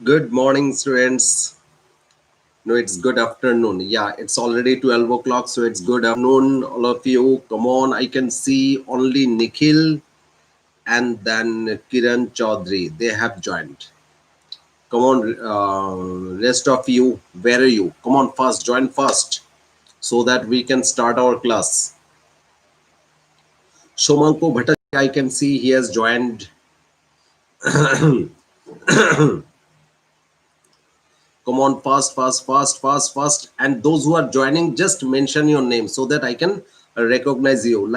Good morning, students. No, it's good afternoon. Yeah, it's already 12 o'clock, so it's good afternoon, all of you. Come on, I can see only Nikhil and then Kiran Chaudhary. They have joined. Come on, rest of you, where are you? Come on, first, join first so that we can start our class. Shomanko Bhattacharya, I can see he has joined. Come on, fast, fast, fast, fast, fast. And those who are joining, just mention your name so that I can recognize you.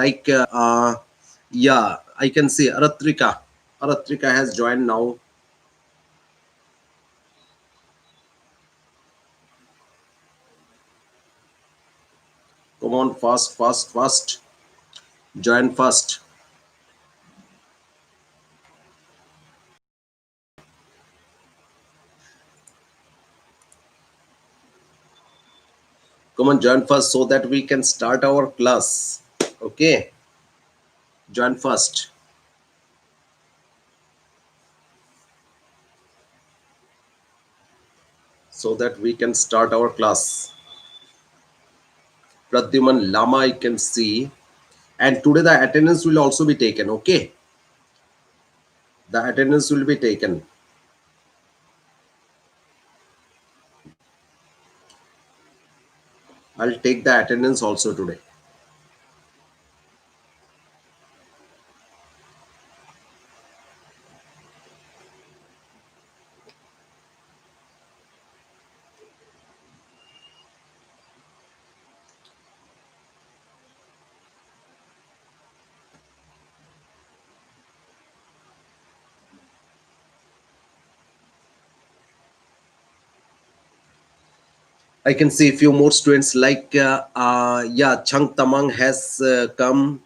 Yeah, I can see Aratrika. Aratrika has joined now. Come on, fast, fast, fast. Join fast. Come on, join first so that we can start our class. Okay, join first. So that we can start our class. Pradyuman Lama, I can see. And today the attendance will also be taken. Okay, the attendance will be taken. I'll take the attendance also today. I can see a few more students yeah, Chang Tamang has come.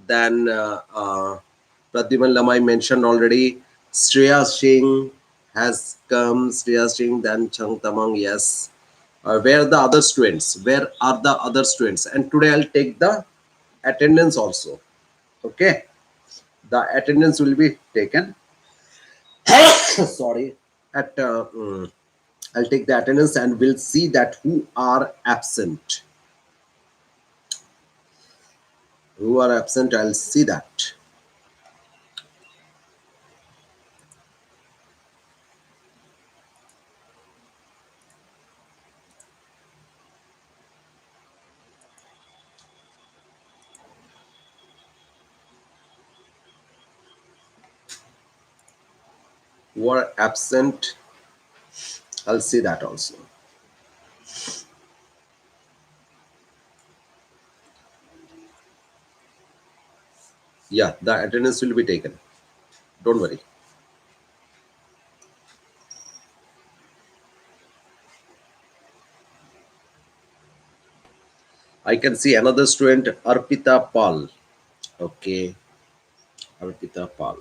Then Pradyuman Lamai mentioned already. Shreya Singh has come. Shreya Singh, then Chang Tamang, yes. Where are the other students? Where are the other students? And today I'll take the attendance also. Okay. The attendance will be taken. Sorry. At I'll take the attendance and we'll see that who are absent. Who are absent, I'll see that. Who are absent, I'll see that also. Yeah, the attendance will be taken. Don't worry. I can see another student, Arpita Pal. Okay, Arpita Pal.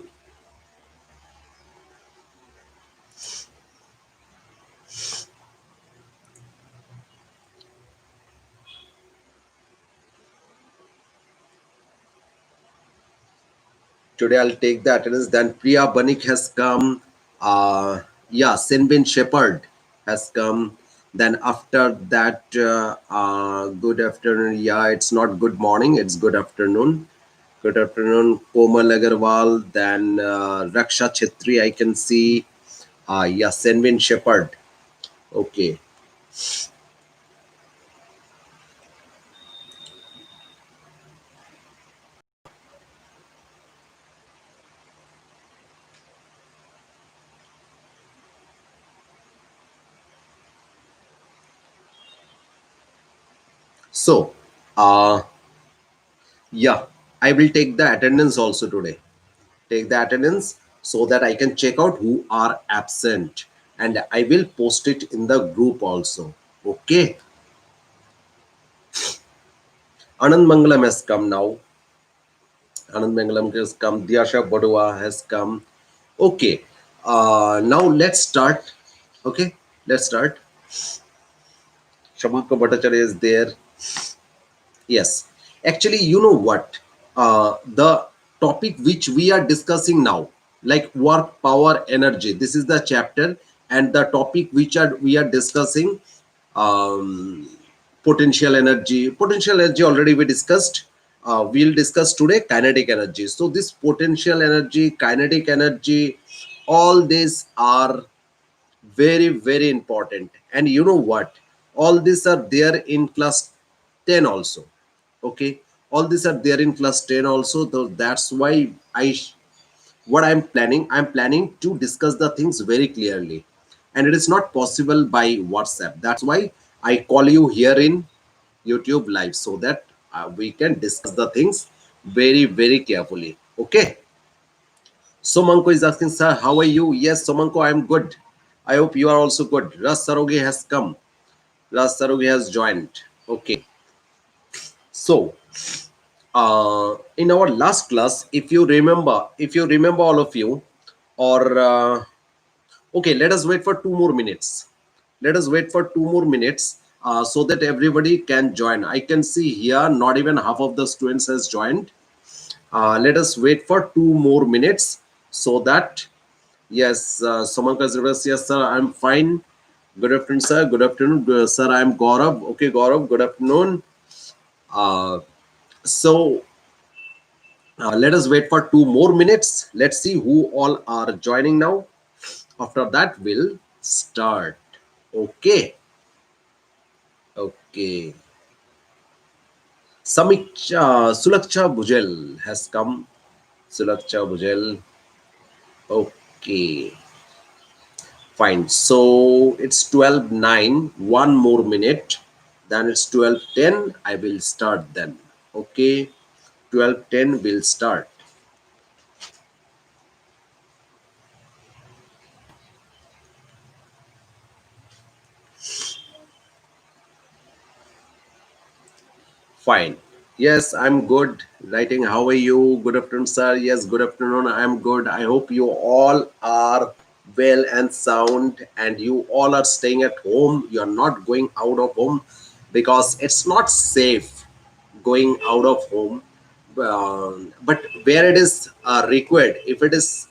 Today I'll take the attendance. Then Priya Banik has come. Yeah, Sinbin Shepherd has come. Then after that, good afternoon. Yeah, it's not good morning, it's good afternoon. Good afternoon, Komal Agarwal. Then Raksha Chhetri, I can see. Yeah, Senvin Shepherd. Okay. So, yeah, I will take the attendance also today. Take the attendance so that I can check out who are absent and I will post it in the group also. Okay. Anand Mangalam has come now. Anand Mangalam has come. Diyasha Badua has come. Okay. Now let's start. Okay. Let's start. Shamanka Bhattacharya is there. Yes. Actually, you know what? The topic which we are discussing now, like work, power, energy. This is the chapter and the topic which we are discussing, um, potential energy already we discussed. We'll discuss today kinetic energy. So this potential energy, kinetic energy, all these are very very important. And you know what, all these are there in class 10 also. Okay, all these are there in class 10 also. So that's why what I'm planning to discuss the things very clearly, and it is not possible by WhatsApp. That's why I call you here in YouTube live, so that we can discuss the things very very carefully. Okay. Somanko is asking, sir, how are you? Yes, Somanko, I'm good. I hope you are also good. Ras Sarogi has come. Ras Sarogi has joined. Okay. So, in our last class, if you remember all of you, or okay, let us wait for 2 more minutes. Let us wait for 2 more minutes so that everybody can join. I can see here not even half of the students has joined. Let us wait for 2 more minutes so that, yes, Somanka Zivas, yes, sir, I'm fine. Good afternoon, sir. Good afternoon, sir. I'm Gaurav. Okay, Gaurav, good afternoon. Uh, so let us wait for 2 more minutes. Let's see who all are joining now. After that, we'll start. Okay. Okay. Sulaksha Bujel has come. Sulaksha Bujel. Okay. Fine. So it's 12:09. One more minute. Then it's 12:10. I will start then. Okay. 12:10 will start. Fine. Yes, I'm good. Writing, how are you? Good afternoon, sir. Yes, good afternoon. I'm good. I hope you all are well and sound, and you all are staying at home. You're not going out of home because it's not safe going out of home. But where it is required, if it is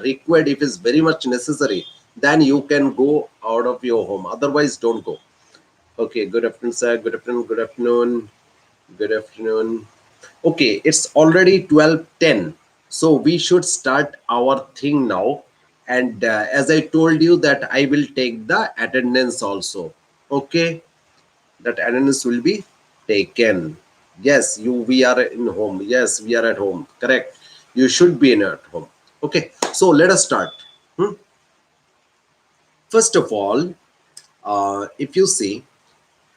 required, if it's very much necessary, then you can go out of your home. Otherwise, don't go. Okay, good afternoon, sir. Good afternoon. Good afternoon. Good afternoon. Okay, it's already 12:10. So we should start our thing now. And as I told you that I will take the attendance also. Okay, that attendance will be taken. Yes, we are in home. Yes, we are at home. Correct. You should be in at home. Okay, so let us start. Hmm? First of all, if you see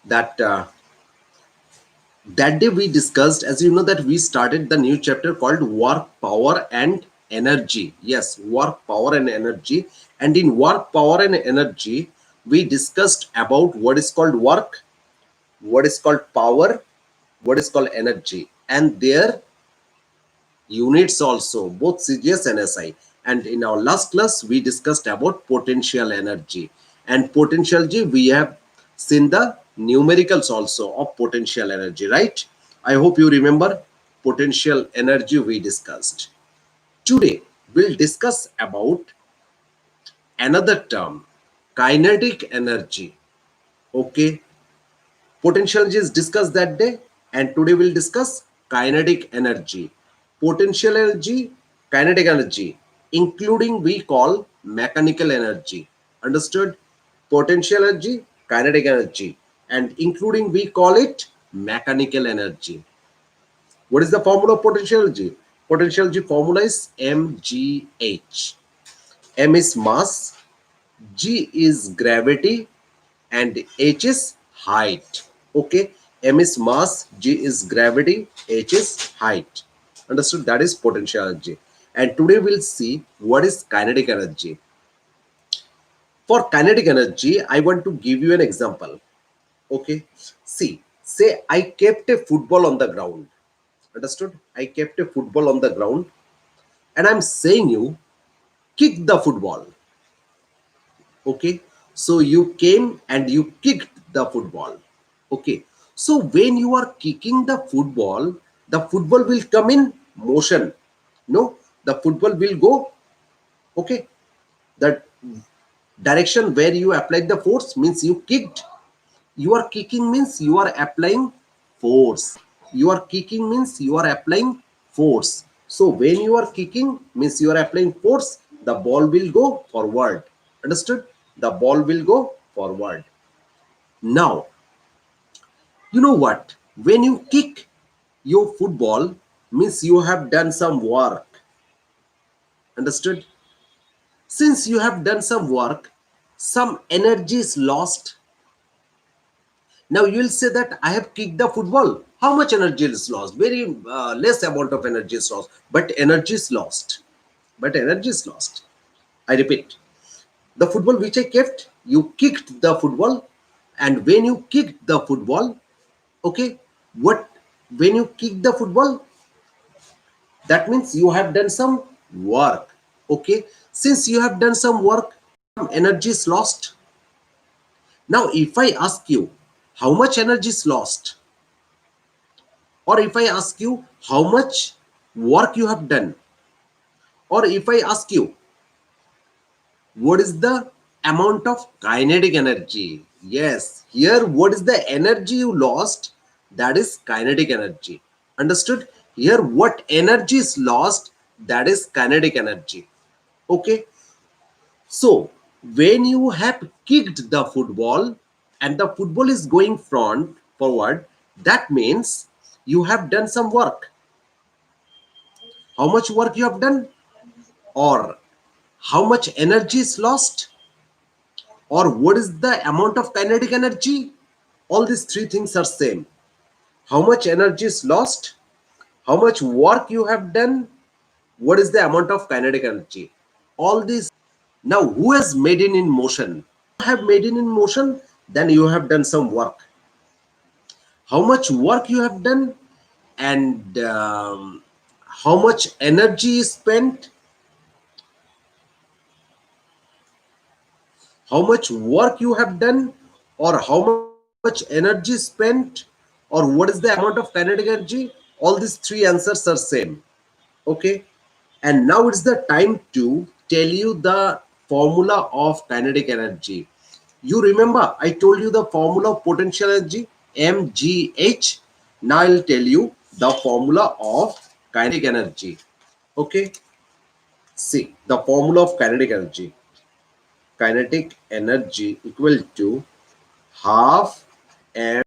that that day we discussed, as you know, that we started the new chapter called work, power and energy. Yes, work, power and energy. And in work, power and energy, we discussed about what is called work, what is called power, what is called energy, and their units also, both CGS and SI. And in our last class, we discussed about potential energy. And potential energy, we have seen the numericals also of potential energy, right? I hope you remember potential energy we discussed. Today, we'll discuss about another term, kinetic energy. Okay, potential energy is discussed that day, and today we'll discuss kinetic energy. Potential energy, kinetic energy, including we call mechanical energy. Understood? Potential energy, kinetic energy, and including we call it mechanical energy. What is the formula of potential energy? Potential energy formula is mgh. M is mass, G is gravity, and H is height. Okay, M is mass, G is gravity, H is height. Understood? That is potential energy. And today we'll see what is kinetic energy. For kinetic energy, I want to give you an example. Okay, see, say I kept a football on the ground. Understood? I kept a football on the ground, and I'm saying you kick the football. Okay, so you came and you kicked the football. Okay, so when you are kicking the football will come in motion. No, the football will go. Okay, that Direction where you applied the force means you kicked. You are kicking means you are applying force. You are kicking means you are applying force. So when you are kicking means you are applying force, the ball will go forward. Understood? The ball will go forward. Now, you know what? When you kick your football means you have done some work. Understood? Since you have done some work, some energy is lost. Now you will say that I have kicked the football. How much energy is lost? Very less amount of energy is lost. But energy is lost. But energy is lost. I repeat. The football which I kept, you kicked the football. And when you kicked the football, okay, what when you kick the football, that means you have done some work. Okay. Since you have done some work, energy is lost. Now, if I ask you how much energy is lost, or if I ask you how much work you have done, or if I ask you what is the amount of kinetic energy, yes, here what is the energy you lost, that is kinetic energy. Understood? Here what energy is lost, that is kinetic energy. Okay. So when you have kicked the football and the football is going front forward, that means you have done some work. How much work you have done, or how much energy is lost, or what is the amount of kinetic energy, all these three things are same. How much energy is lost, how much work you have done, what is the amount of kinetic energy, all these. Now who has made it in motion? Have made it in motion, then you have done some work. How much work you have done, and how much energy is spent, how much work you have done, or how much energy spent, or what is the amount of kinetic energy, all these three answers are same. Okay. And now it's the time to tell you the formula of kinetic energy. You remember I told you the formula of potential energy, mgh. Now I'll tell you the formula of kinetic energy. Okay. See the formula of kinetic energy. Kinetic energy equal to half m.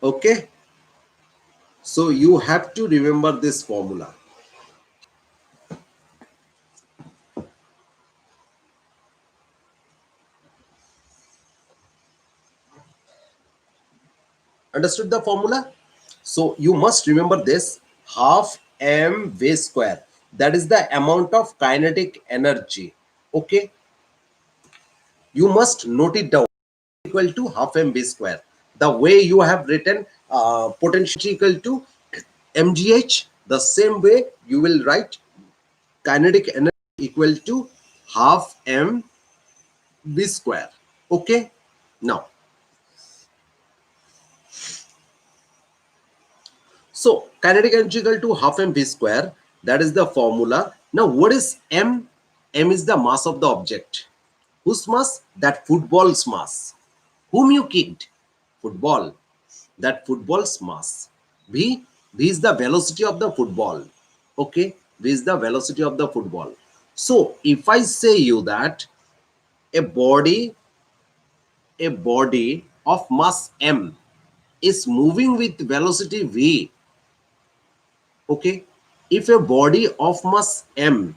Okay. So you have to remember this formula. Understood the formula? So you must remember this, half mv square. That is the amount of kinetic energy. Okay. You must note it down, equal to half mv square. The way you have written potential equal to mgh, the same way you will write kinetic energy equal to half mv square. Okay. Now, so kinetic energy equal to half mv square. That is the formula. Now, what is m? M is the mass of the object. Whose mass? That football's mass. Whom you kicked? Football. That football's mass. V. V is the velocity of the football. Okay. V is the velocity of the football. So if I say you that a body, a body of mass m is moving with velocity v. Okay. If a body of mass m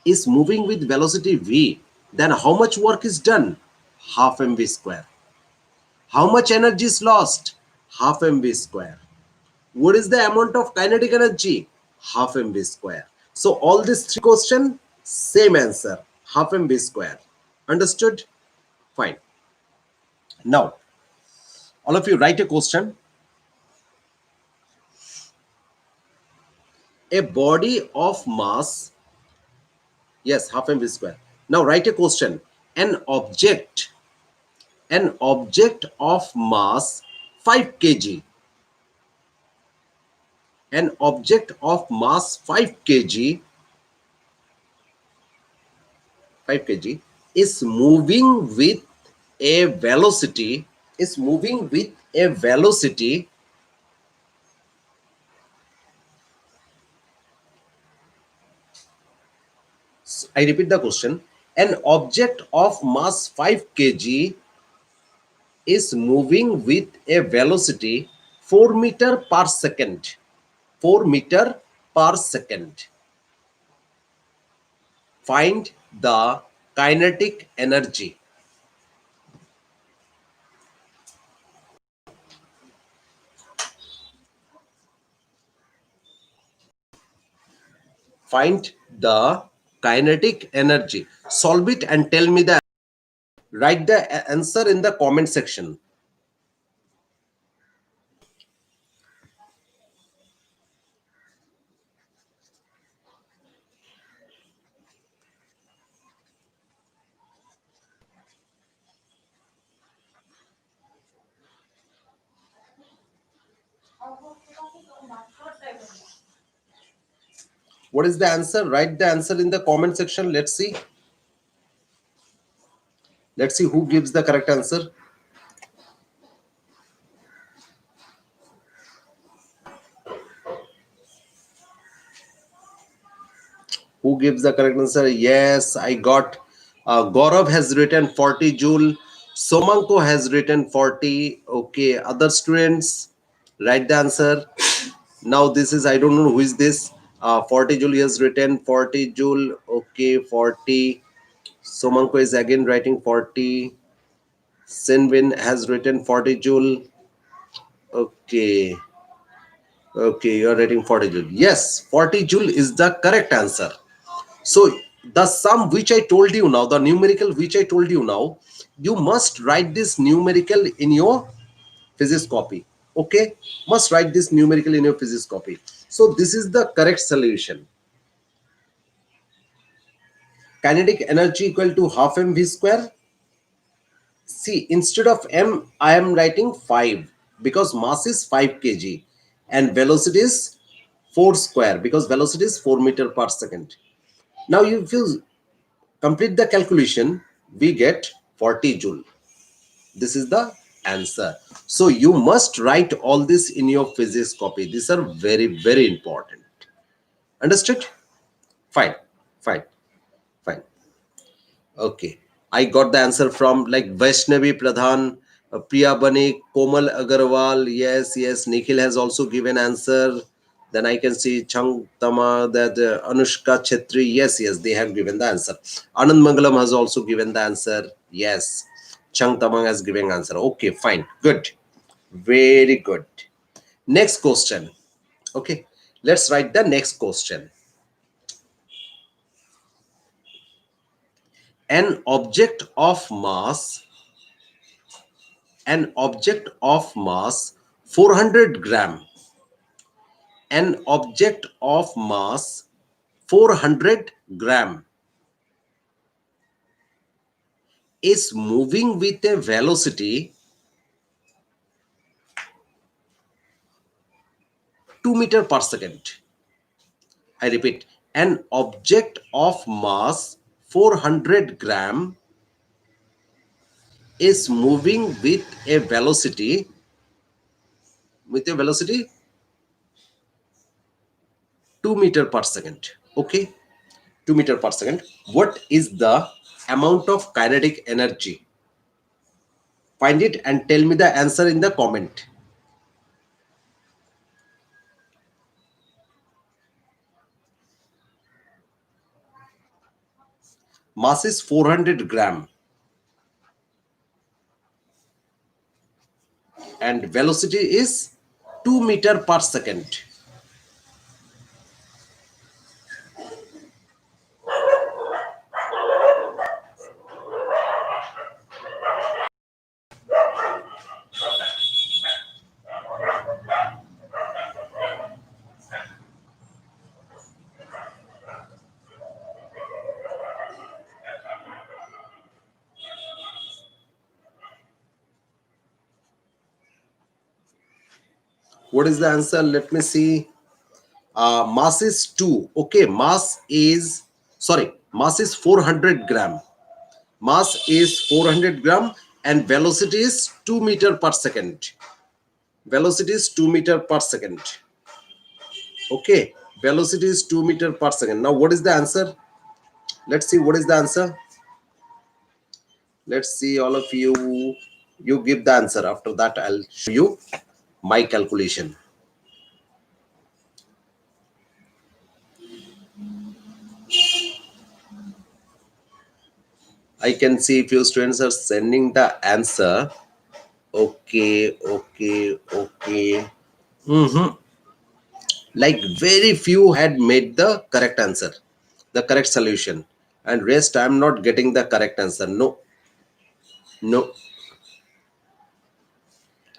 is moving with velocity v, then how much work is done? Half mv square. How much energy is lost? Half mv square. What is the amount of kinetic energy? Half mv square. So all these three questions, same answer, half mv square. Understood? Fine. Now, all of you write a question. A body of mass, yes, half mv square. Now write a question. An object of mass 5 kg, an object of mass 5 kg 5 kg, is moving with a velocity, is moving with a velocity I repeat the question. An object of mass 5 kg is moving with a velocity 4 meter per second. 4 meter per second. Find the kinetic energy. Find the kinetic energy. Solve it and tell me the write the answer in the comment section. What is the answer? Write the answer in the comment section. Let's see. Let's see who gives the correct answer. Who gives the correct answer? Yes, I got. Gaurav has written 40 joule. Somanko has written 40. Okay, other students, write the answer. Now this is, I don't know who is this. 40 joule has written 40 joule. Okay, 40. Somanko is again writing 40. Sinwin has written 40 joule. Okay. Okay, you are writing 40 joule. Yes, 40 joule is the correct answer. So the sum which I told you now, the numerical which I told you now, you must write this numerical in your physics copy. Okay, must write this numerical in your physics copy. So this is the correct solution. Kinetic energy equal to half mv square. See, instead of m, I am writing 5 because mass is 5 kg and velocity is 4 square because velocity is 4 meter per second. Now, if you complete the calculation, we get 40 joule. This is the answer. So you must write all this in your physics copy. These are very, very important. Understood? Fine. Fine. Fine. Okay. I got the answer from like Vaishnavi Pradhan, Priya Banik, Komal Agarwal. Yes, yes. Nikhil has also given answer. Then I can see Chang Tama, that Anushka Chetri. Yes, yes, they have given the answer. Anand Mangalam has also given the answer. Yes. Chang Tamang has given answer. Okay, fine. Good. Very good. Next question. Okay. Let's write the next question. An object of mass, an object of mass 400 gram, an object of mass 400 gram is moving with a velocity 2 meter per second. I repeat, an object of mass 400 gram is moving with a velocity 2 meter per second. Okay, 2 meter per second. What is the amount of kinetic energy? Find it and tell me the answer in the comment. Mass is 400 gram and velocity is 2 meter per second. What is the answer? Let me see. Mass is 2. Okay, mass is, sorry, Mass is 400 gram. Mass is 400 gram and velocity is 2 meter per second. Velocity is 2 meter per second. Okay, velocity is 2 meter per second. Now what is the answer? Let's see what is the answer. Let's see, all of you. You give the answer. After that, I'll show you my calculation. I can see if few students are sending the answer. Okay, okay, okay. Like very few had made the correct answer, the correct solution, and rest I'm not getting the correct answer. No, no.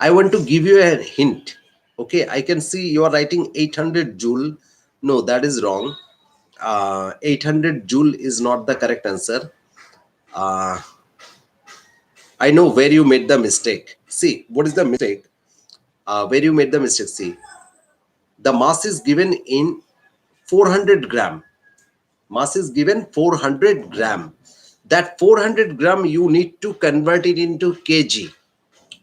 I want to give you a hint. Okay, I can see you are writing 800 joule. No, that is wrong. 800 joule is not the correct answer. Uh, I know where you made the mistake. See, what is the mistake? Where you made the mistake. See, the mass is given in 400 gram. Mass is given 400 gram. That 400 gram you need to convert it into kg.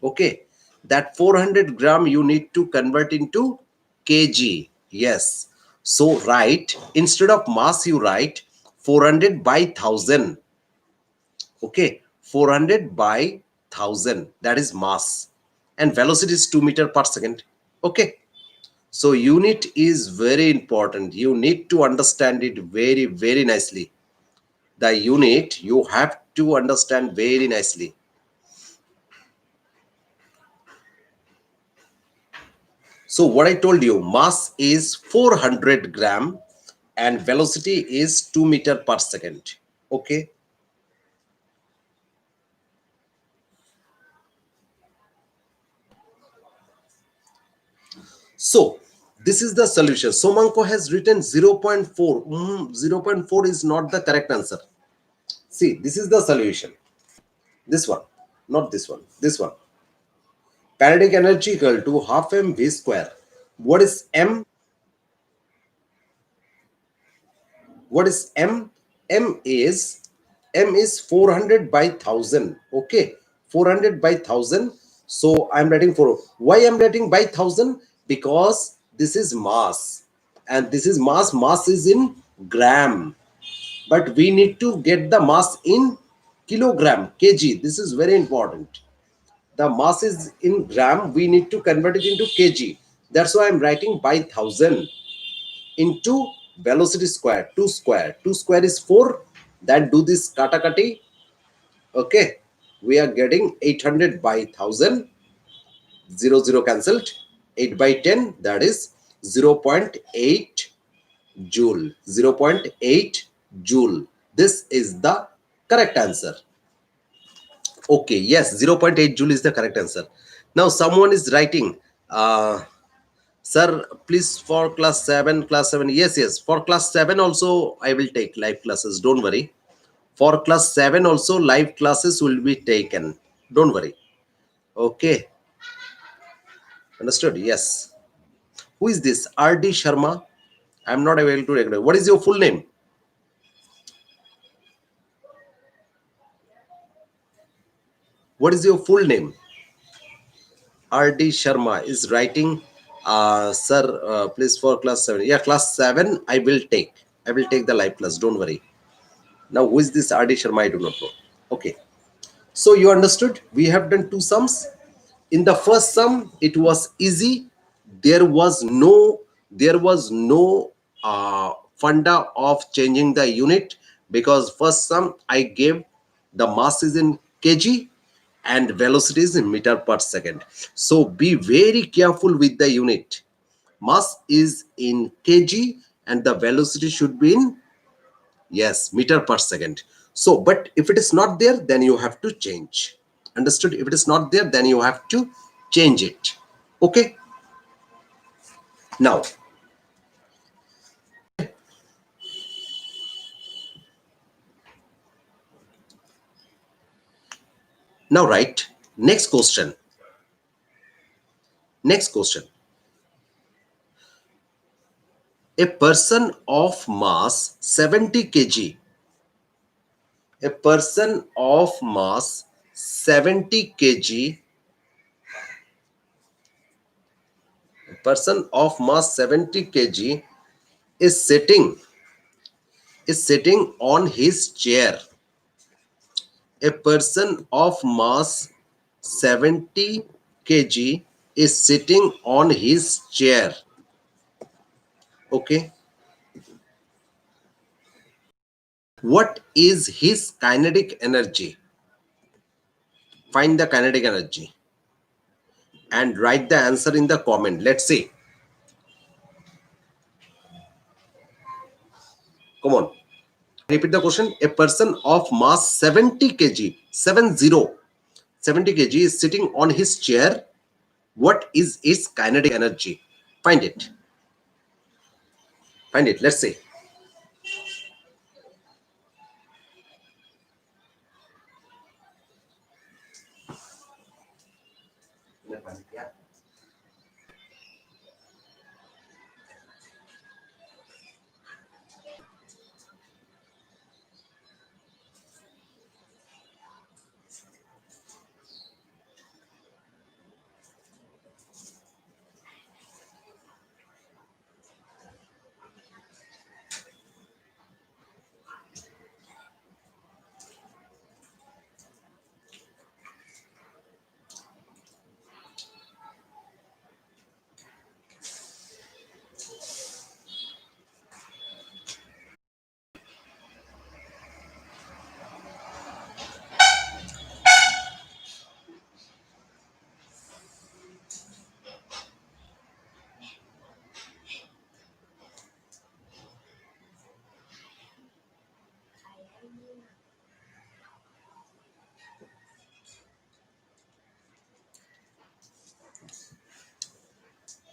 Okay, that 400 gram you need to convert into kg. Yes. So write, instead of mass you write 400 by 1000. Okay, 400 by 1000, that is mass, and velocity is 2 meter per second. Okay, so unit is very important. You need to understand it very, very nicely. The unit you have to understand very nicely. So what I told you, mass is 400 gram and velocity is 2 meter per second. Okay. So this is the solution. Somanko has written 0.4. 0.4 is not the correct answer. See, this is the solution. This one, not this one. This one. Kinetic energy equal to half mv square. What is m? What is m? M is 400 by 1000. Okay, 400 by 1000. So I'm writing for, why I'm writing by 1000? Because this is mass and this is mass. Mass is in gram, but we need to get the mass in kilogram, kg. This is very important. The mass is in gram, we need to convert it into kg. That's why I'm writing by 1000 into velocity square. 2 square, 2 square is 4. Then do this kata kati. Okay, we are getting 800 by 1000. 0 0 cancelled. 8 by 10, that is 0.8 joule. 0.8 joule. This is the correct answer. Okay, yes, 0.8 joule is the correct answer. Now someone is writing, sir, please for class 7, yes, yes, for class 7 also I will take live classes, don't worry. For class 7 also live classes will be taken, don't worry. Okay, understood? Yes. Who is this? RD Sharma? I'm not able to recognize. What is your full name? What is your full name? RD Sharma is writing, sir, please for class 7. Yeah, class 7 I will take. I will take the live class, don't worry. Now, who is this RD Sharma? I do not know. Okay. So you understood? We have done two sums. In the first sum, it was easy. There was no funda of changing the unit, because first sum I gave the mass is in kg and velocity is in meter per second. So be very careful with the unit. Mass is in kg and the velocity should be in, yes, meter per second. So but if it is not there, then you have to change. Understood? If it is not there, then you have to change it. Okay, now right, next question. A person of mass 70 kg A person of mass 70 kg, a person of mass 70 kg is sitting on his chair. A person of mass 70 kg is sitting on his chair. Okay. What is his kinetic energy? Find the kinetic energy and write the answer in the comment. Let's see. Come on. Repeat the question. A person of mass 70 kg, 70 kg is sitting on his chair. What is its kinetic energy? Find it. Find it. Let's see.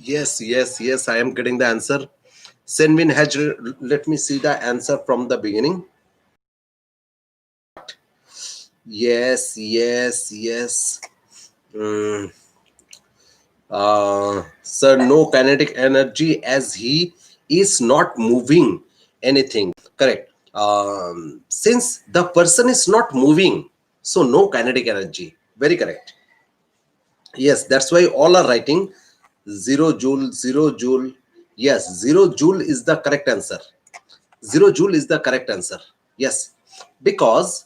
Yes. I am getting the answer. Senvin has. Let me see the answer from the beginning. Yes. Mm, sir, no kinetic energy as he is not moving anything. Correct. Since the person is not moving, so no kinetic energy. Very correct. Yes, that's why all are writing 0 joule, 0 joule. Yes, 0 joule is the correct answer. 0 joule is the correct answer. Yes, because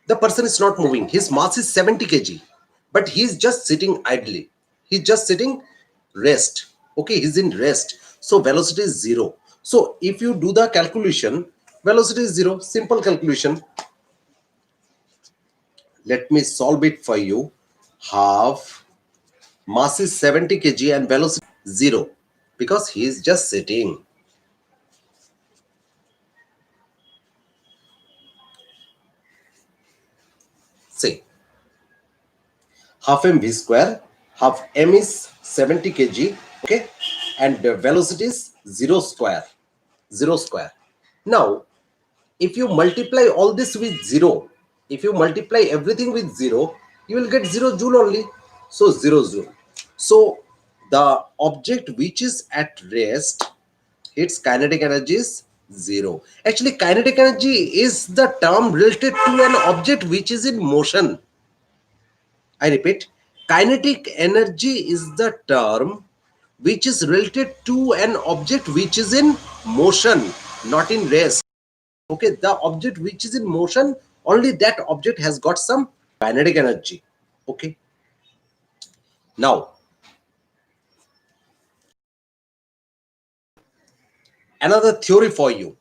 the person is not moving. His mass is 70 kg, but he's just sitting idly. He's just sitting rest. Okay, he's in rest. So velocity is 0. So if you do the calculation, velocity is 0. Simple calculation. Let me solve it for you. Half mass is 70 kg and velocity 0 because he is just sitting. See, half m v square, half m is 70 kg, okay, and the velocity is 0 square. Now if you multiply all this with 0, if you multiply everything with 0, you will get 0 joule only. So 0 joule. So the object which is at rest, its kinetic energy is 0. Actually, kinetic energy is the term related to an object which is in motion. I repeat, kinetic energy is the term which is related to an object which is in motion, not in rest. Okay, the object which is in motion, only that object has got some kinetic energy. Okay, now another theory for you.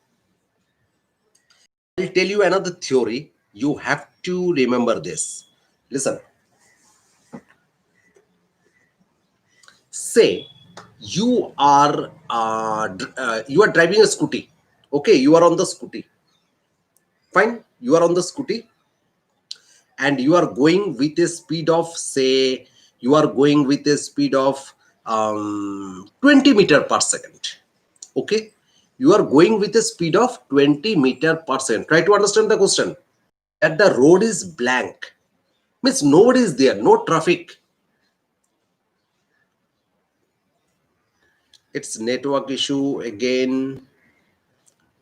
I'll tell you another theory. You have to remember this. Listen. Say you are driving a scooty. Okay, you are on the scooty. Fine, you are on the scooty and you are going with a speed of, say, you are going with a speed of 20 meter per second. Okay, you are going with a speed of 20 meter per second. Try to understand the question. That the road is blank, means nobody is there, no traffic. It's network issue again.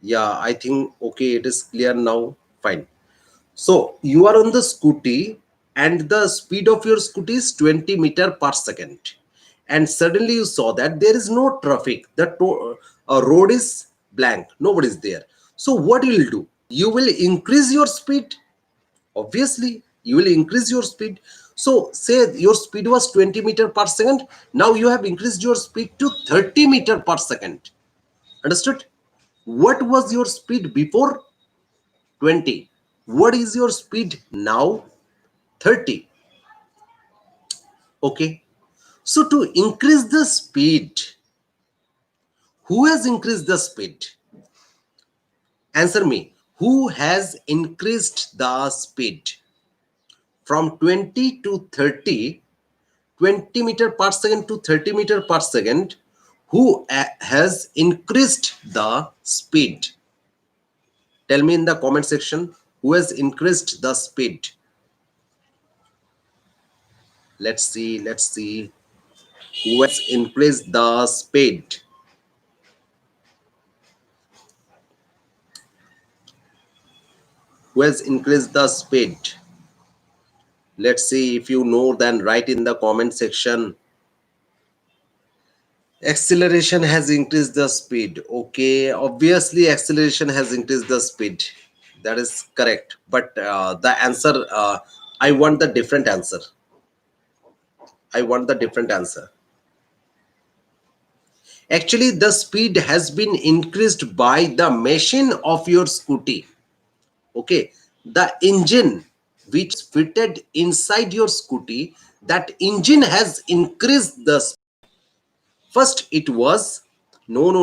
Yeah, I think okay, it is clear now. Fine. So you are on the scooty and the speed of your scooty is 20 meter per second, and suddenly you saw that there is no traffic, the road is blank, nobody is there. So what you will do? You will increase your speed. Obviously you will increase your speed. So say your speed was 20 meter per second, now you have increased your speed to 30 meter per second. Understood? What was your speed before? 20. What is your speed now? 30. Okay. So to increase the speed, who has increased the speed? Answer me. Who has increased the speed from 20 to 30, 20 meter per second to 30 meter per second? Who has increased the speed? Tell me in the comment section who has increased the speed. Let's see who has increased the speed. Who has increased the speed? Let's see. If you know, then write in the comment section. Acceleration has increased the speed. Okay, obviously acceleration has increased the speed. That is correct. But the answer, I want the different answer. I want the different answer. Actually, the speed has been increased by the machine of your scooty. Okay, the engine which is fitted inside your scooty, that engine has increased the speed. First it was, no.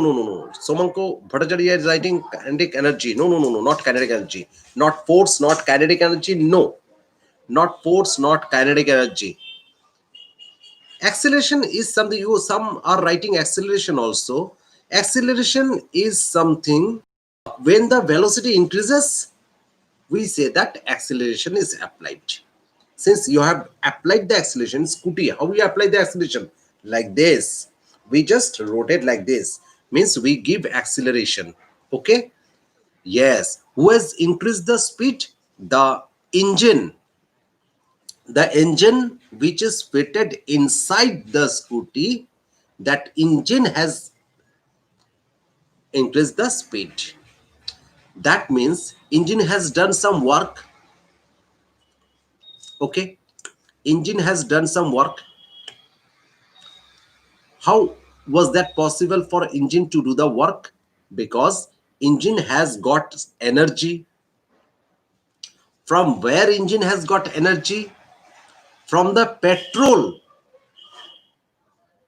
Somanko Bhattacharya is writing kinetic energy. No, not kinetic energy. Not force, not kinetic energy. No, not force, not kinetic energy. Acceleration is something, you some are writing acceleration also. Acceleration is something when the velocity increases, we say that acceleration is applied. Since you have applied the acceleration, scooty, how we apply the acceleration? Like this. We just rotate like this. Means we give acceleration. Okay? Yes. Who has increased the speed? The engine. The engine which is fitted inside the scooty, that engine has increased the speed. That means engine has done some work. Okay? Engine has done some work. How was that possible for engine to do the work? Because engine has got energy. From where engine has got energy? From the petrol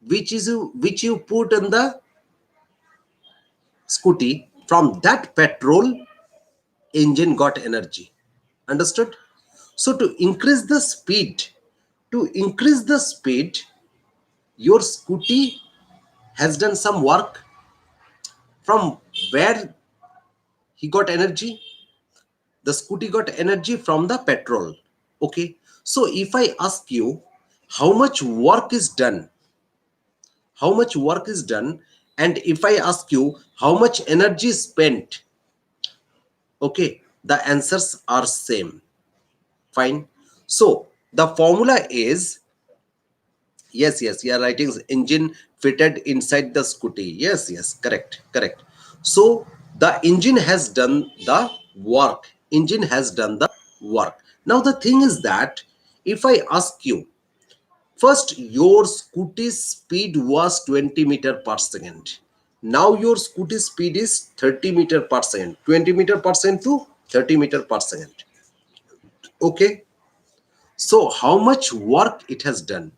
which you put in the scooty. From that petrol engine got energy. Understood? So to increase the speed, your scooty has done some work. From where he got energy? The scooty got energy from the petrol. Okay, so if I ask you how much work is done, how much work is done, and if I ask you how much energy is spent, okay, the answers are same. Fine. So the formula is, yes, you are writing engine fitted inside the scooty. Yes, correct. So the engine has done the work. Engine has done the work. Now the thing is that if I ask you, first your scooty's speed was 20 meter per second. Now your scooty speed is 30 meter per second. 20 meter per second to 30 meter per second. Okay. So how much work it has done,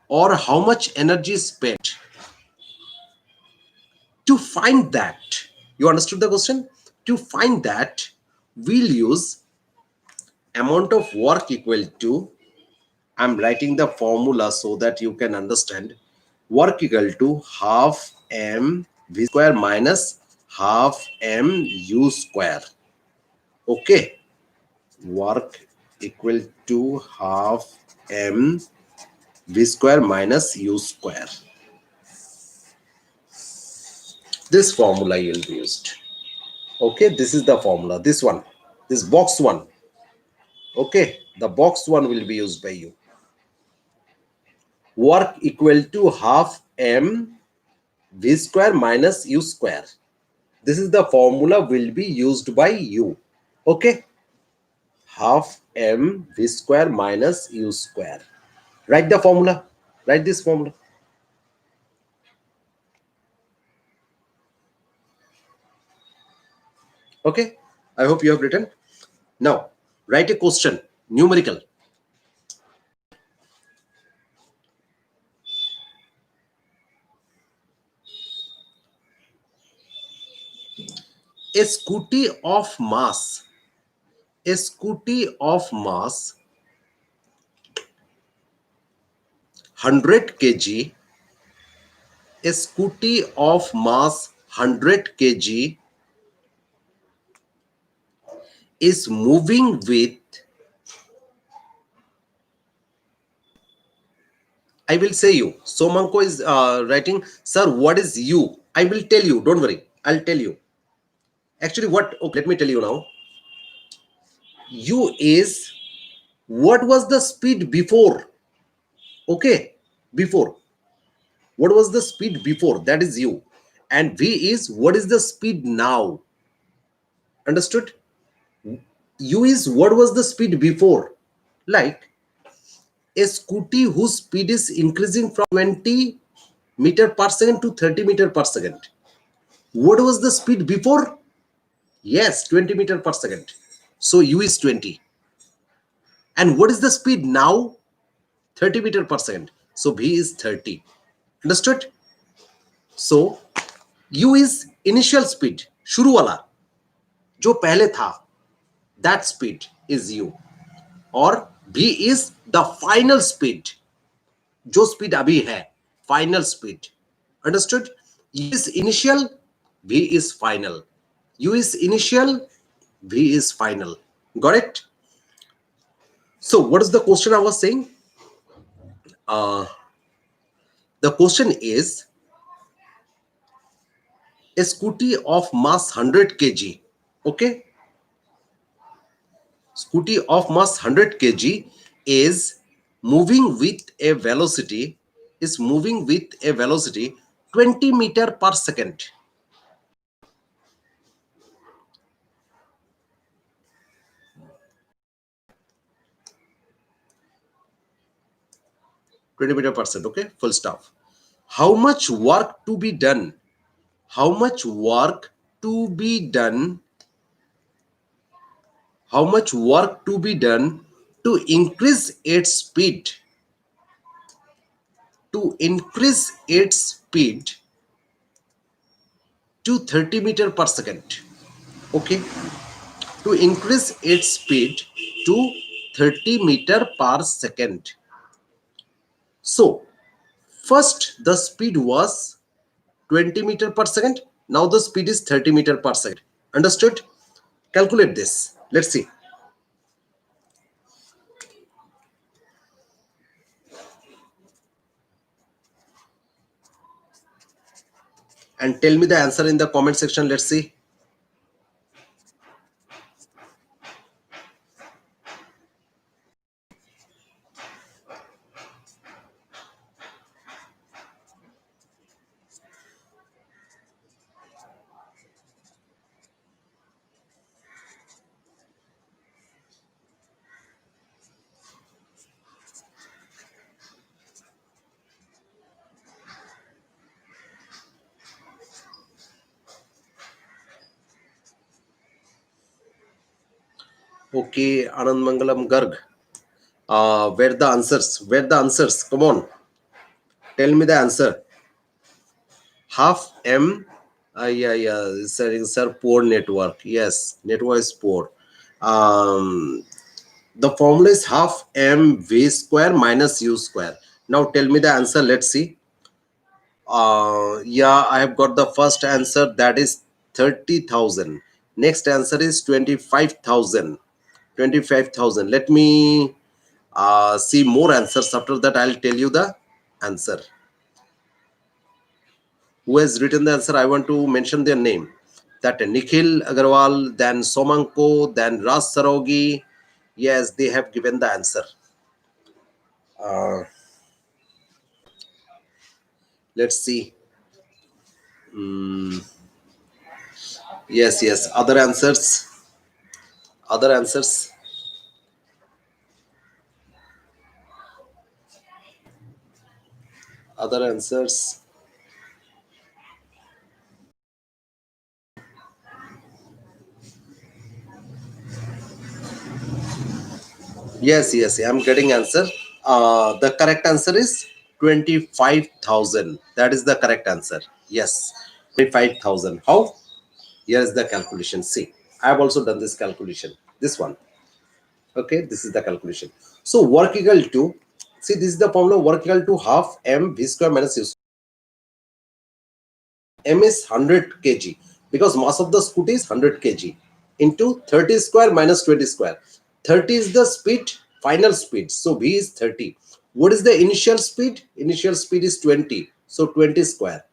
or how much energy spent? To find that, you understood the question? To find that, we'll use amount of work equal to, I'm writing the formula so that you can understand. Work equal to half m v square minus half m u square. Okay, work equal to half m v square minus u square. This formula you'll be used. Okay, this is the formula. This one this box one. Okay, the box one will be used by you. Work equal to half m v square minus u square. This is the formula will be used by you. Okay, half m v square minus u square. Write the formula. Write this formula. Okay, I hope you have written. Now, write a question, numerical. A scooty of mass, a scooty of mass 100 kg, a scooty of mass 100 kg is moving with, I will say you. Somanko is writing, sir, what is u? I will tell you, don't worry, I'll tell you. Actually, what, okay, let me tell you now. U is, what was the speed before? Okay, before. What was the speed before? That is u. And v is, what is the speed now? Understood? U is, what was the speed before? Like, a scooty whose speed is increasing from 20 meter per second to 30 meter per second. What was the speed before? Yes, 20 meter per second. So u is 20. And what is the speed now? 30 meter per second. So v is 30. Understood? So u is initial speed, shuru wala, jo pehle tha, that speed is u. Or v is the final speed, jo speed abhi hai, final speed. Understood? U is initial, v is final. U is initial, v is final. Got it? So what is the question I was saying? The question is, a scooty of mass 100 kg, okay, scooty of mass 100 kg is moving with a velocity 20 meter per second. Okay, full stop. How much work to be done? How much work to be done? How much work to be done to increase its speed? To increase its speed to 30 meter per second. Okay, to increase its speed to 30 meter per second. So first the speed was 20 meter per second. Now the speed is 30 meter per second. Understood? Calculate this. Let's see. And tell me the answer in the comment section. Let's see. Okay, Anand Mangalam Garg. Where the answers? Where the answers? Come on. Tell me the answer. Half M. Yeah. Sir, poor network. Yes, network is poor. The formula is half m v square minus u square. Now tell me the answer. Let's see. Yeah, I have got the first answer, that is 30,000. Next answer is 25,000. 25,000. Let me see more answers. After that, I'll tell you the answer. Who has written the answer? I want to mention their name. that Nikhil Agarwal, then Somanko, then Ras Sarogi. Yes, they have given the answer. Let's see. Yes. Other answers. Other answers. Other answers. Yes. I'm getting answer. The correct answer is 25,000. That is the correct answer. Yes, 25,000. How? Here is the calculation. See, I have also done this calculation. This one. Okay, this is the calculation. So work equal to, see, this is the formula, work equal to half m v square minus u. M is 100 kg because mass of the scooty is 100 kg into 30 square minus 20 square. 30 is the speed, final speed. So v is 30. What is the initial speed? Initial speed is 20. So 20 square.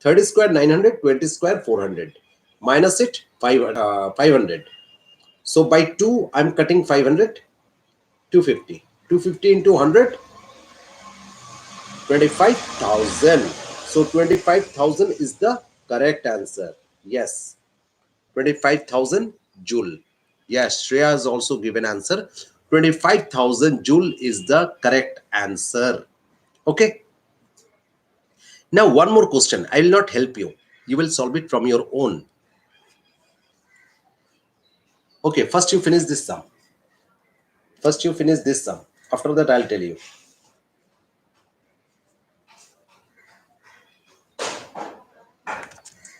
30 square 900, 20 square 400. Minus it 500. So by 2, I'm cutting 500, 250. 250 into 100, 25,000. So 25,000 is the correct answer. Yes, 25,000 joule. Yes, Shreya has also given answer. 25,000 joule is the correct answer. Okay. Now one more question. I will not help you. You will solve it from your own. Okay, first you finish this sum. First you finish this sum. After that I'll tell you.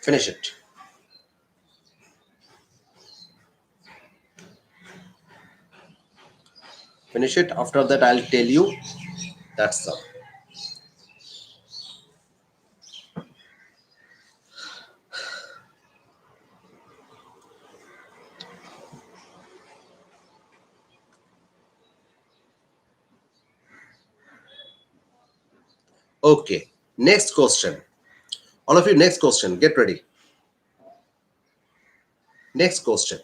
Finish it. Finish it. After that I'll tell you that sum. Okay, next question. All of you, next question. Get ready. Next question.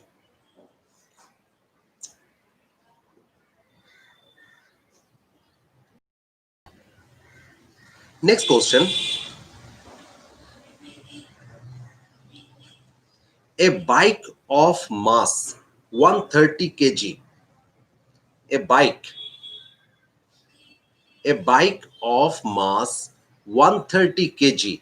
Next question. A bike of mass 130 kg. A bike of mass 130 kg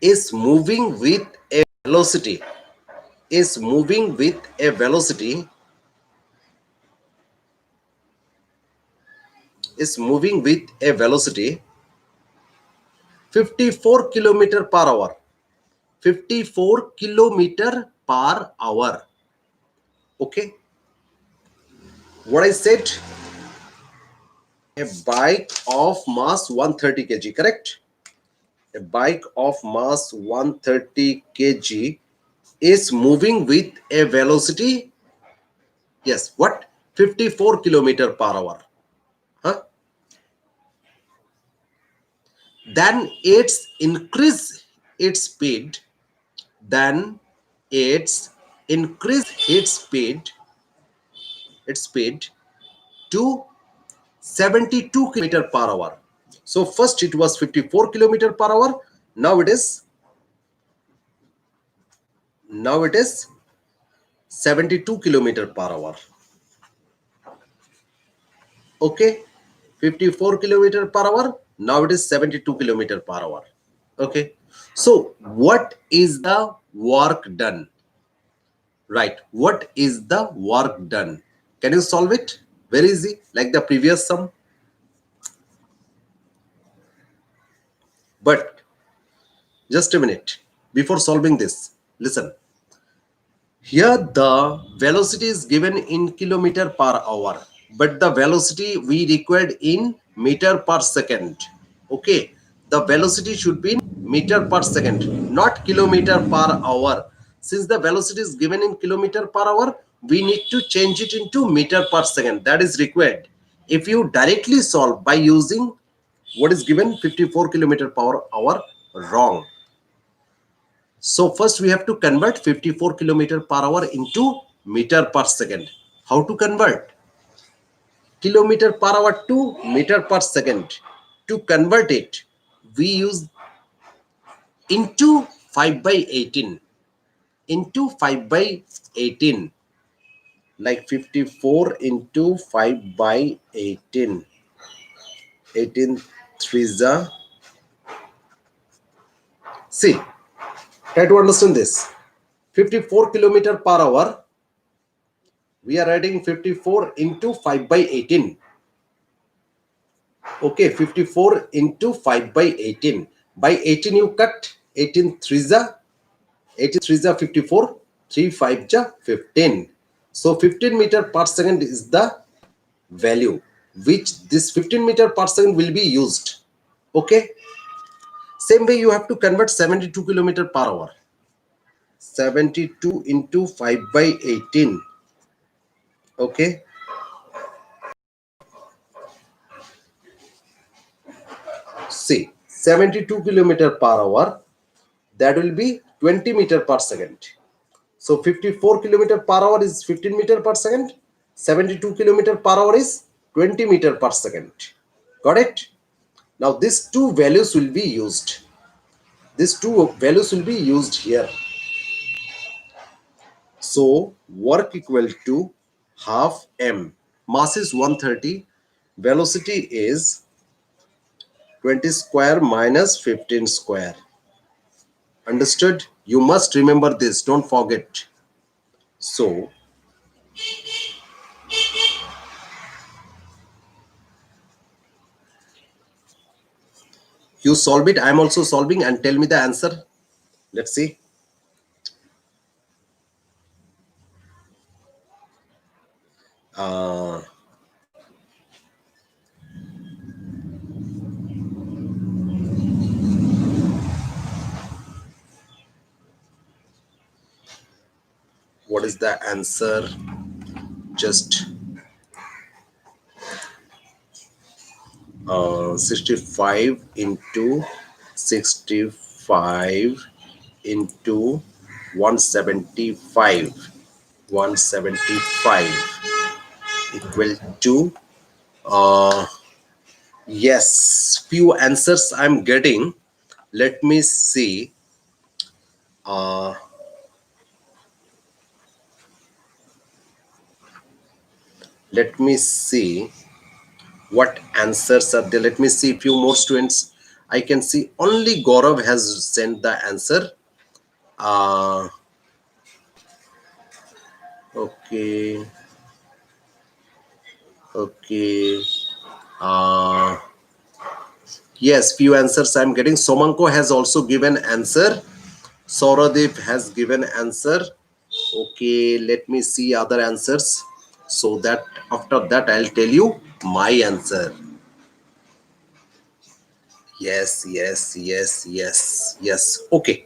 is moving with a velocity. Is moving with a velocity. Is moving with a velocity 54 kilometer per hour. 54 kilometer per hour. Okay. What I said? A bike of mass 130 kg, correct? A bike of mass 130 kg is moving with a velocity, yes, what? 54 kilometer per hour. Huh? Then it's increase its speed. Then it's increase its speed to 72 kilometer per hour. So first it was 54 kilometer per hour. Now it is 72 kilometer per hour. Okay, 54 kilometer per hour. Now it is 72 kilometer per hour. Okay, so what is the work done? Right, what is the work done? Can you solve it? Very easy, like the previous sum. But just a minute before solving this, listen. Here the velocity is given in kilometer per hour, but the velocity we required in meter per second. Okay, the velocity should be in meter per second, not kilometer per hour. Since the velocity is given in kilometer per hour, we need to change it into meter per second. That is required. If you directly solve by using what is given 54 kilometer per hour, Wrong. So first we have to convert 54 kilometer per hour into meter per second. How to convert? Kilometer per hour to meter per second. To convert it, we use into 5 by 18. Into 5 by 18. Like 54 into 5 by 18. 18 threes are. See, try to understand this. 54 kilometer per hour. We are adding 54 into 5 by 18. Okay, 54 into 5 by 18. By 18 you cut 18 threes are 18 threes are 54, 3 5 ja 15. So 15 meter per second is the value which this 15 meter per second will be used. Okay. Same way you have to convert 72 kilometer per hour. 72 into 5 by 18. Okay. See, 72 kilometer per hour, that will be 20 meter per second. So 54 kilometer per hour is 15 meter per second. 72 kilometer per hour is 20 meter per second. Got it? Now these two values will be used. These two values will be used here. So work equal to half m. Mass is 130. Velocity is 20 square minus 15 square. Understood? You must remember this. Don't forget. So you solve it. I am also solving and tell me the answer. Let's see. What is the answer? Just 65 into 65 into 175. 175 equal to yes, few answers I'm getting. Let me see. Let me see what answers are there. Let me see few more students. I can see only Gaurav has sent the answer. Okay. Okay. Yes, few answers I'm getting. Somanko has also given answer. Sauradip has given answer. Okay, let me see other answers. So that after that I'll tell you my answer. Yes, yes, yes, yes, yes. Okay.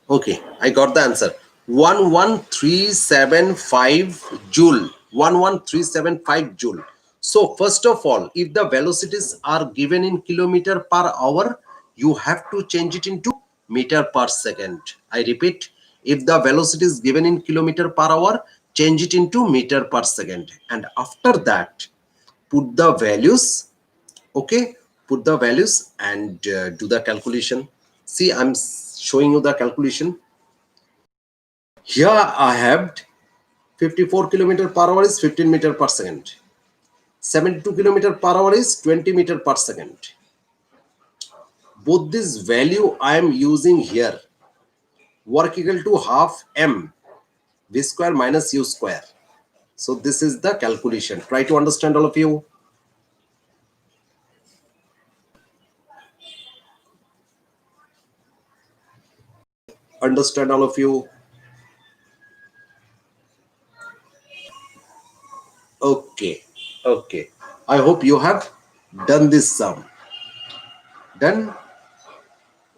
Okay, I got the answer. 11375 joule. 11375 joule. So first of all, if the velocities are given in kilometer per hour, you have to change it into meter per second. I repeat, if the velocity is given in kilometer per hour, change it into meter per second. And after that, put the values. Okay, put the values and do the calculation. See, I'm showing you the calculation. Here I have 54 kilometer per hour is 15 meter per second. 72 kilometer per hour is 20 meter per second. Both this value I am using here. Work equal to half m v square minus u square. So this is the calculation. Try to understand, all of you. Understand, all of you. Okay. Okay. I hope you have done this sum. Done?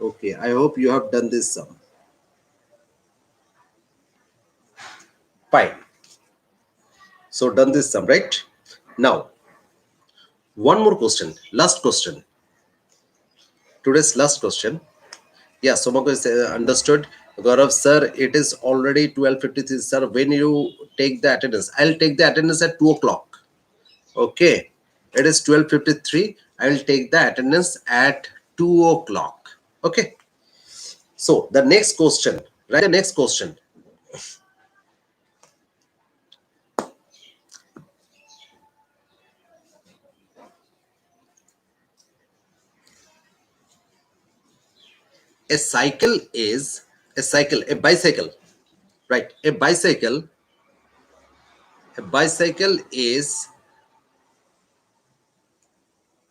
Okay. I hope you have done this sum. Fine. So done this sum, right? Now, one more question. Last question. Today's last question. Yeah, Somako is understood. Gaurav sir, it is already 12:53. Sir, when you take the attendance, I'll take the attendance at 2 o'clock. Okay. It is 12:53. I will take the attendance at 2 o'clock. Okay. So the next question, right? The next question. A cycle is a bicycle, right? A bicycle is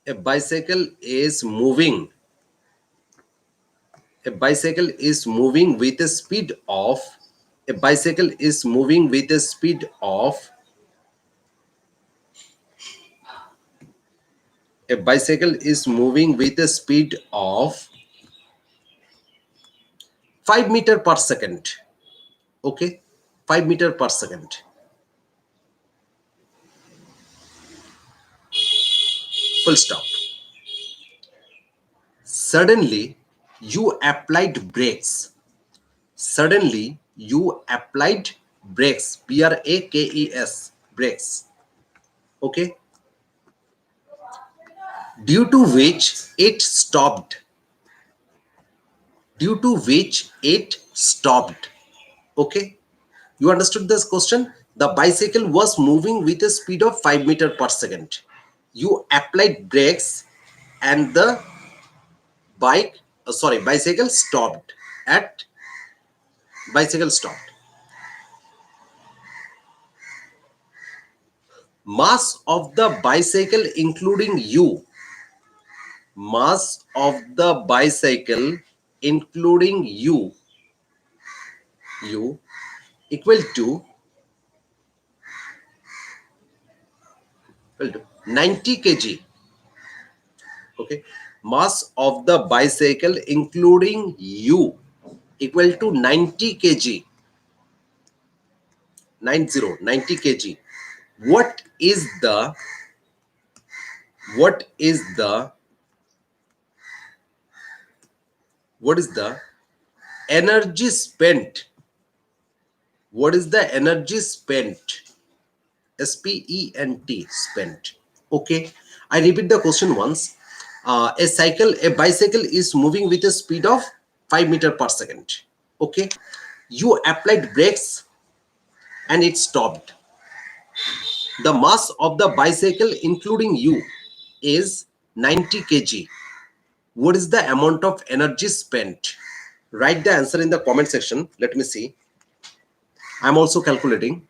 a bicycle is moving. A bicycle is moving with a speed of a bicycle is moving with a speed of a bicycle is moving with a speed of 5 meter per second. Okay, 5 meter per second. Full stop. Suddenly, you applied brakes. Suddenly, you applied brakes. Brakes. Brakes. Okay, due to which it stopped. Due to which it stopped. Okay, you understood this question? The bicycle was moving with a speed of 5 meter per second. You applied brakes and the bicycle stopped. At bicycle stopped. Mass of the bicycle including you. Mass of the bicycle including you equal to 90 kg. Okay, mass of the bicycle including you equal to 90 kg. 90 kg. What is the what is the what is the energy spent? What is the energy spent? spent spent. Okay, I repeat the question once. A bicycle is moving with a speed of 5 meter per second. Okay, you applied brakes and it stopped. The mass of the bicycle including you is 90 kg. What is the amount of energy spent? Write the answer in the comment section. Let me see. I'm also calculating.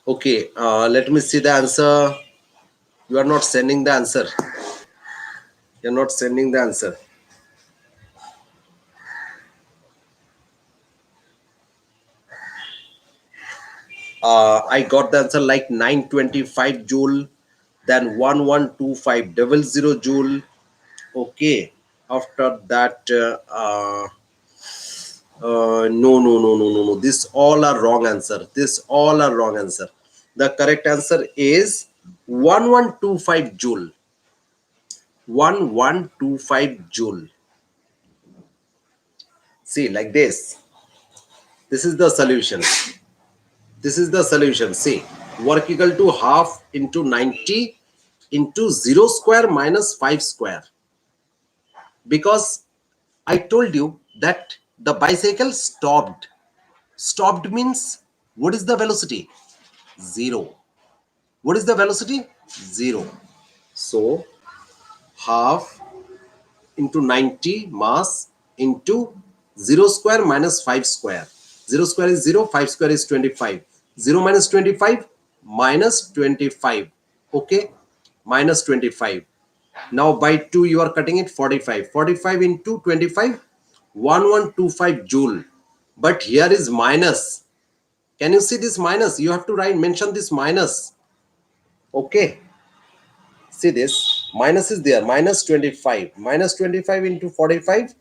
Okay, let me see the answer. You are not sending the answer. You're not sending the answer. I got the answer like 925 joule, then 112500 joule. Okay, after that, no. This all are wrong answer. This all are wrong answer. The correct answer is 1125 joule. 1125 joule. See, like this. This is the solution. This is the solution. See, work equal to half into 90 into 0 square minus 5 square, because I told you that the bicycle stopped. Stopped means what is the velocity? 0. What is the velocity? 0. So half into 90 mass into 0 square minus 5 square. 0 square is 0, 5 square is 25. 0 minus 25 minus 25. Okay, minus 25. Now by 2 you are cutting it, 45. 45 into 25, 1125 joule. But here is minus. Can you see this minus? You have to write, mention this minus. Okay, see this minus is there, minus 25. Minus 25 into 45,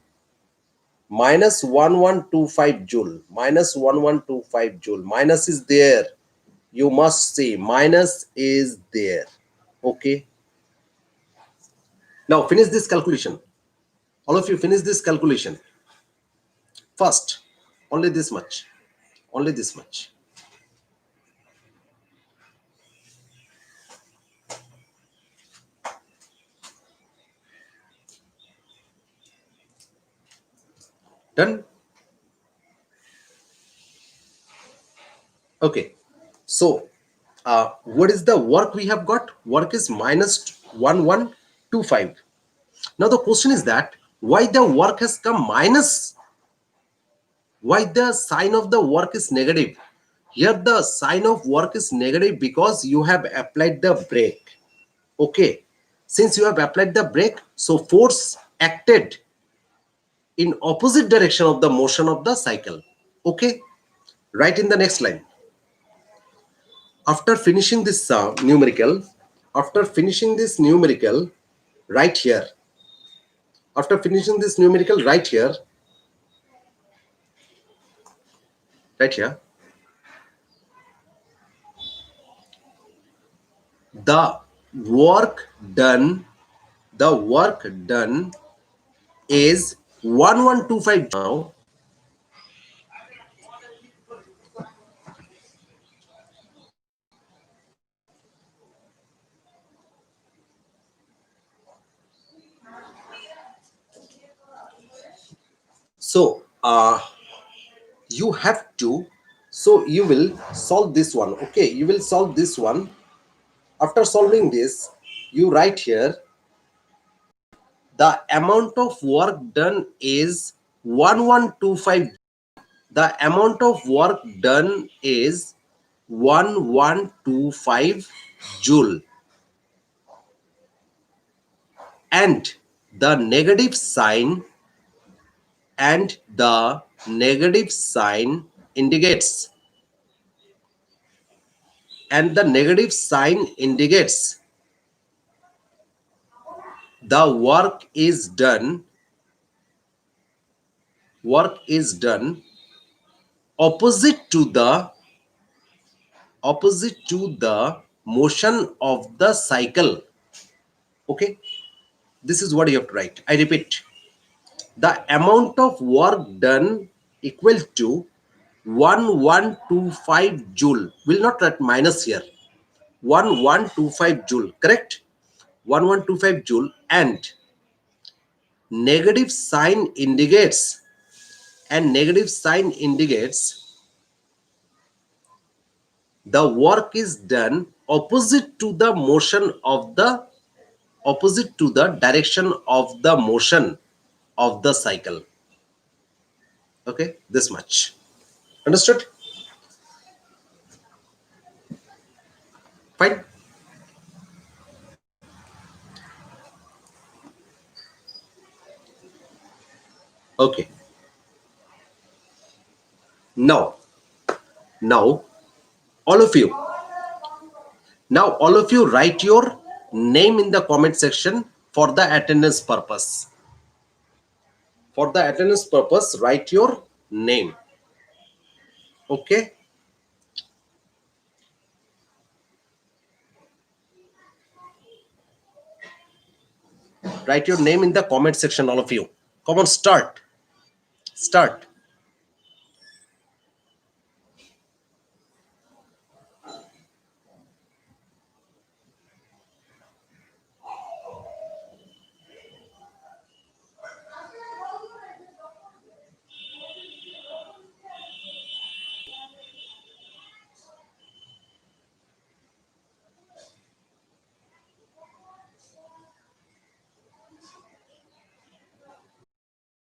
minus 1125 joule. Minus 1125 joule. Minus is there. You must see minus is there. Okay. Now finish this calculation. All of you finish this calculation. First, only this much. Only this much. Done? Okay. So, what is the work we have got? Work is minus 1125. Now the question is that why the work has come minus? Why the sign of the work is negative? Here the sign of work is negative because you have applied the brake. Okay. Since you have applied the brake, so force acted in opposite direction of the motion of the cycle. Okay. Write in the next line. After finishing this numerical, right here. After finishing this numerical, right here, the work done is 1125 now. So you have to, so you will solve this one. Okay, you will solve this one. After solving this, you write here the amount of work done is 1125. The amount of work done is 1125 joule, and the negative sign indicates, the work is done opposite to the motion of the cycle. Okay, this is what you have to write. I repeat, the amount of work done equal to 1125 joule. Will not write minus here. 1125 joule, correct? 1125 joule, and negative sign indicates the work is done opposite to the direction of the motion of the cycle. Okay, this much. Understood? Fine. Okay. Now all of you write your name in the comment section for the attendance purpose. Write your name. Okay, write your name in the comment section, all of you. Come on, start.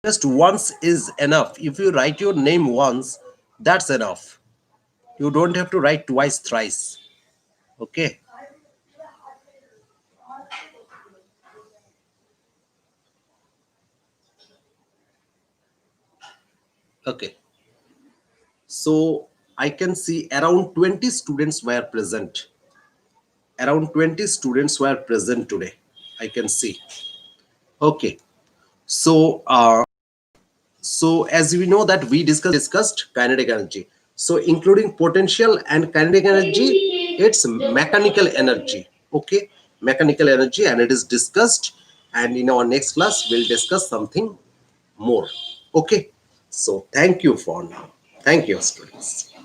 just once is enough. If you write your name once, that's enough. You don't have to write twice, thrice. Okay. Okay. So I can see around 20 students were present. Around 20 students were present today. I can see. Okay. So so as we know that we discussed kinetic energy. So including potential and kinetic energy, it's mechanical energy. Okay, mechanical energy, and it is discussed. And in our next class, we'll discuss something more. Okay. So thank you for now. Thank you, students.